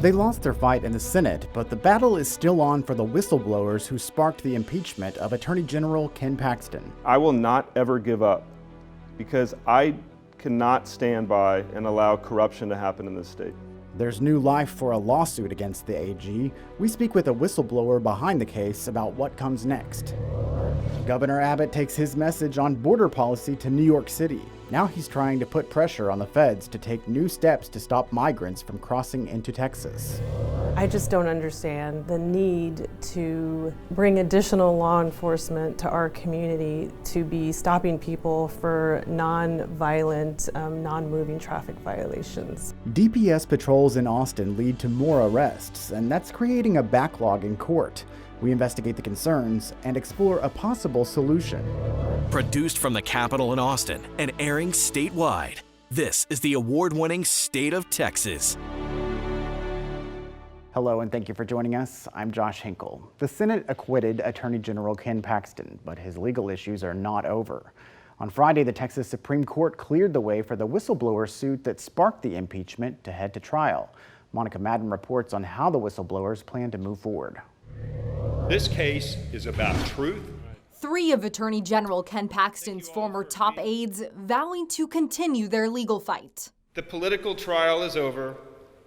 They lost their fight in the Senate, but the battle is still on for the whistleblowers who sparked the impeachment of Attorney General Ken Paxton. I will not ever give up because I cannot stand by and allow corruption to happen in this state. There's new life for a lawsuit against the AG. We speak with a whistleblower behind the case about what comes next. Governor Abbott takes his message on border policy to New York City. Now he's trying to put pressure on the feds to take new steps to stop migrants from crossing into Texas. I just don't understand the need to bring additional law enforcement to our community to be stopping people for non-violent, non-moving traffic violations. DPS patrols in Austin lead to more arrests, and that's creating a backlog in court. We investigate the concerns and explore a possible solution. Produced from the Capitol in Austin and airing statewide, this is the award-winning State of Texas. Hello and thank you for joining us. I'm Josh Hinkle. The Senate acquitted Attorney General Ken Paxton, but his legal issues are not over. On Friday, the Texas Supreme Court cleared the way for the whistleblower suit that sparked the impeachment to head to trial. Monica Madden reports on how the whistleblowers plan to move forward. This case is about truth. Three of Attorney General Ken Paxton's former top aides vowing to continue their legal fight. The political trial is over,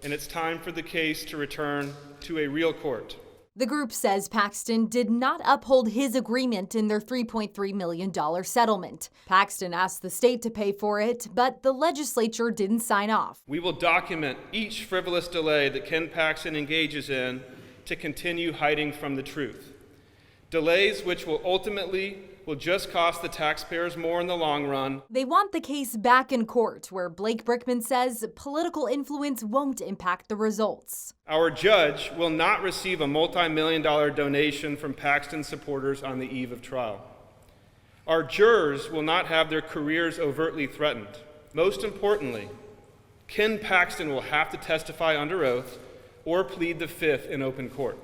and it's time for the case to return to a real court. The group says Paxton did not uphold his agreement in their $3.3 million settlement. Paxton asked the state to pay for it, but the legislature didn't sign off. We will document each frivolous delay that Ken Paxton engages in to continue hiding from the truth. Delays which will ultimately just cost the taxpayers more in the long run. They want the case back in court, where Blake Brickman says political influence won't impact the results. Our judge will not receive a multi-million-dollar donation from Paxton supporters on the eve of trial. Our jurors will not have their careers overtly threatened. Most importantly, Ken Paxton will have to testify under oath or plead the fifth in open court.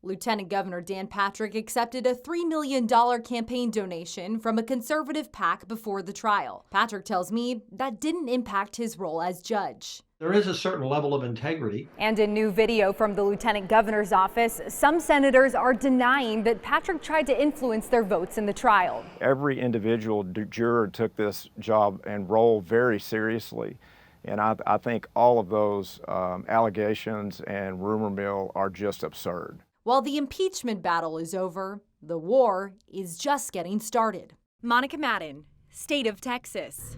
Lieutenant Governor Dan Patrick accepted a $3 million campaign donation from a conservative PAC before the trial. Patrick tells me that didn't impact his role as judge. There is a certain level of integrity. And in new video from the Lieutenant Governor's office, some senators are denying that Patrick tried to influence their votes in the trial. Every individual juror took this job and role very seriously. And I think all of those allegations and rumor mill are just absurd. While the impeachment battle is over, the war is just getting started. Monica Madden, State of Texas.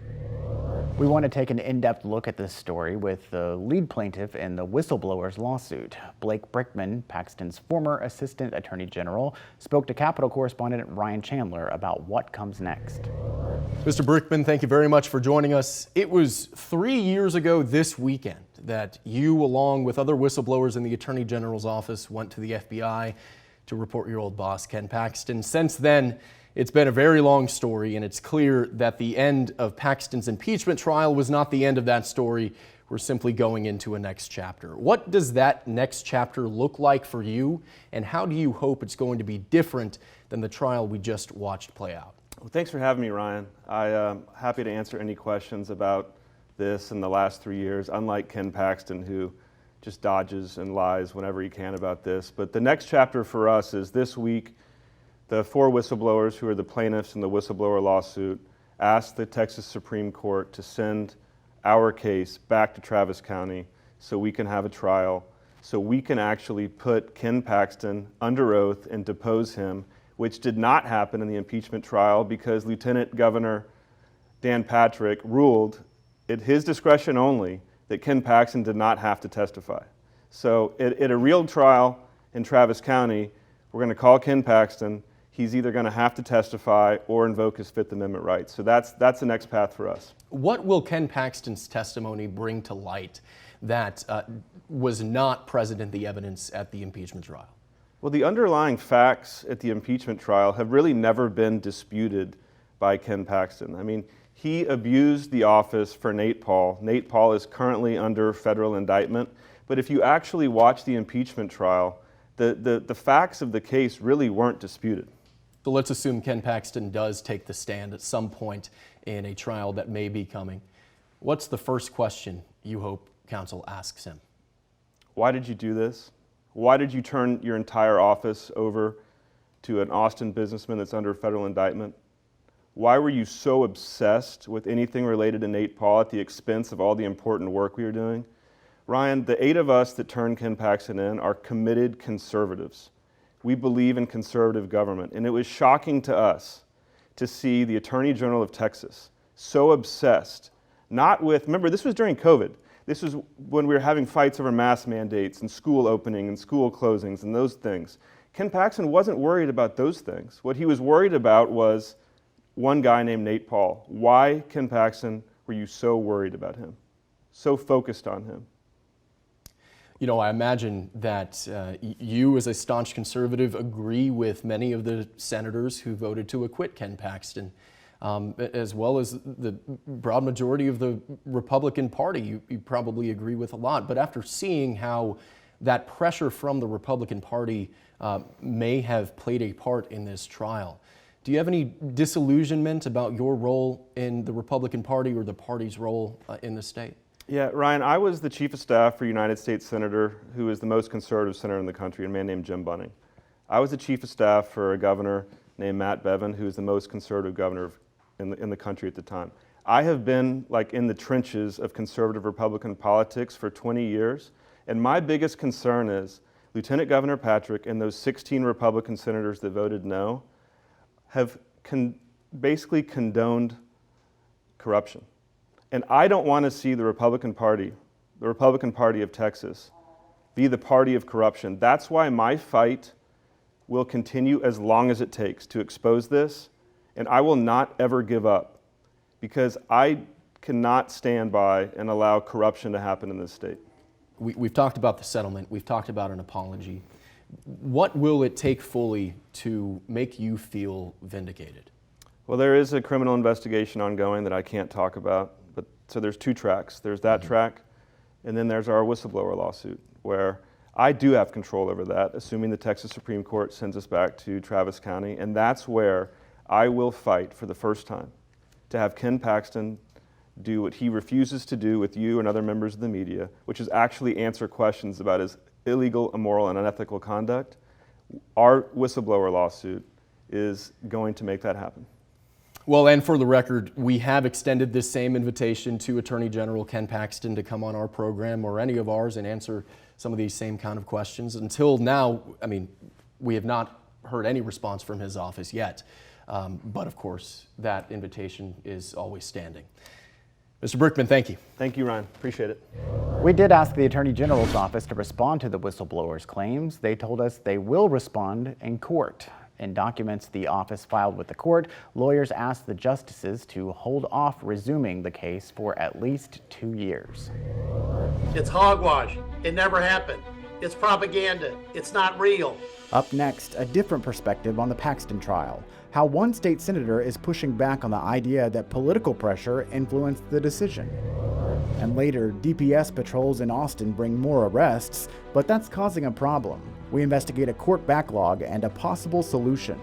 We want to take an in-depth look at this story with the lead plaintiff in the whistleblowers lawsuit. Blake Brickman, Paxton's former assistant attorney general, spoke to Capitol correspondent Ryan Chandler about what comes next. Mr. Brickman, thank you very much for joining us. It was 3 years ago this weekend that you, along with other whistleblowers in the Attorney General's office, went to the FBI to report your old boss, Ken Paxton. Since then, it's been a very long story, and it's clear that the end of Paxton's impeachment trial was not the end of that story. We're simply going into a next chapter. What does that next chapter look like for you, and how do you hope it's going to be different than the trial we just watched play out? Well, thanks for having me, Ryan. I'm happy to answer any questions about this in the last 3 years, unlike Ken Paxton, who just dodges and lies whenever he can about this. But the next chapter for us is this week, the four whistleblowers who are the plaintiffs in the whistleblower lawsuit asked the Texas Supreme Court to send our case back to Travis County so we can have a trial, so we can actually put Ken Paxton under oath and depose him, which did not happen in the impeachment trial because Lieutenant Governor Dan Patrick ruled at his discretion only that Ken Paxton did not have to testify. So at a real trial in Travis County, we're going to call Ken Paxton. He's either going to have to testify or invoke his Fifth Amendment rights. So that's the next path for us. What will Ken Paxton's testimony bring to light that was not present in the evidence at the impeachment trial? Well, the underlying facts at the impeachment trial have really never been disputed by Ken Paxton. I mean, he abused the office for Nate Paul. Nate Paul is currently under federal indictment. But if you actually watch the impeachment trial, the facts of the case really weren't disputed. So let's assume Ken Paxton does take the stand at some point in a trial that may be coming. What's the first question you hope counsel asks him? Why did you do this? Why did you turn your entire office over to an Austin businessman that's under federal indictment? Why were you so obsessed with anything related to Nate Paul at the expense of all the important work we were doing? Ryan, the 8 of us that turned Ken Paxton in are committed conservatives. We believe in conservative government, and it was shocking to us to see the Attorney General of Texas so obsessed, not with, remember this was during COVID, this was when we were having fights over mask mandates and school opening and school closings and those things. Ken Paxton wasn't worried about those things. What he was worried about was one guy named Nate Paul. Why, Ken Paxton, were you so worried about him? So focused on him? You know, I imagine that you as a staunch conservative agree with many of the senators who voted to acquit Ken Paxton, as well as the broad majority of the Republican Party you probably agree with a lot. But after seeing how that pressure from the Republican Party may have played a part in this trial, do you have any disillusionment about your role in the Republican Party or the party's role in the state? Yeah, Ryan, I was the chief of staff for a United States senator who is the most conservative senator in the country, a man named Jim Bunning. I was the chief of staff for a governor named Matt Bevin, who is the most conservative governor in the country at the time. I have been like in the trenches of conservative Republican politics for 20 years, and my biggest concern is Lieutenant Governor Patrick and those 16 Republican senators that voted no have basically condoned corruption. And I don't want to see the Republican Party of Texas, be the party of corruption. That's why my fight will continue as long as it takes to expose this, and I will not ever give up, because I cannot stand by and allow corruption to happen in this state. We've talked about the settlement, we've talked about an apology. What will it take fully to make you feel vindicated? Well, there is a criminal investigation ongoing that I can't talk about. So there's 2 tracks. There's that track, and then there's our whistleblower lawsuit, where I do have control over that, assuming the Texas Supreme Court sends us back to Travis County, and that's where I will fight for the first time to have Ken Paxton do what he refuses to do with you and other members of the media, which is actually answer questions about his illegal, immoral, and unethical conduct. Our whistleblower lawsuit is going to make that happen. Well, and for the record, we have extended this same invitation to Attorney General Ken Paxton to come on our program or any of ours and answer some of these same kind of questions. Until now, I mean, we have not heard any response from his office yet. But of course, that invitation is always standing. Mr. Brickman, thank you. Thank you, Ryan. Appreciate it. We did ask the Attorney General's office to respond to the whistleblowers' claims. They told us they will respond in court. In documents the office filed with the court, lawyers asked the justices to hold off resuming the case for at least 2 years. It's hogwash. It never happened. It's propaganda. It's not real. Up next, a different perspective on the Paxton trial. How one state senator is pushing back on the idea that political pressure influenced the decision. And later, DPS patrols in Austin bring more arrests, but that's causing a problem. We investigate a court backlog and a possible solution.